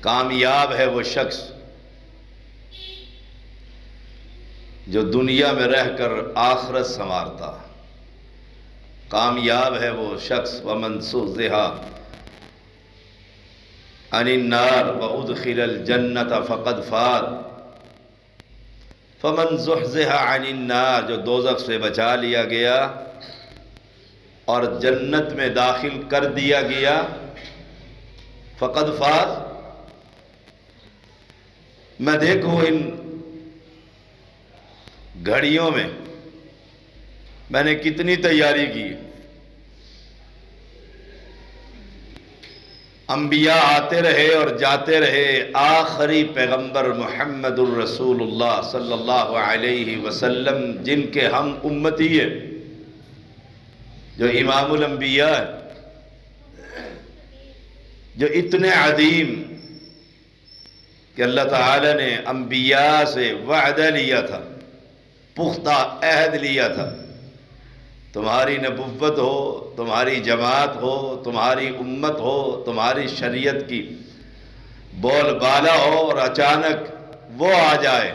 کامیاب ہے وہ شخص جو دنیا میں رہ کر آخرت سنوارتا۔ کامیاب ہے وہ شخص ومن زحزح عن النار وادخل الجنۃ فقد فاز۔ فمن زحزح عن النار، جو دوزخ سے بچا لیا گیا اور جنت میں داخل کر دیا گیا، فقد فاز۔ میں دیکھو ان گھڑیوں میں نے کتنی تیاری کی۔ انبیاء آتے رہے اور جاتے رہے، آخری پیغمبر محمد الرسول اللہ صلی اللہ علیہ وسلم، جن کے ہم امتی ہیں، جو امام الانبیاء ہیں، جو اتنے عظیم کہ اللہ تعالی نے انبیاء سے وعدہ لیا تھا، پختہ عہد لیا تھا، تمہاری نبوت ہو، تمہاری جماعت ہو، تمہاری امت ہو، تمہاری شریعت کی بول بالا ہو اور اچانک وہ آ جائے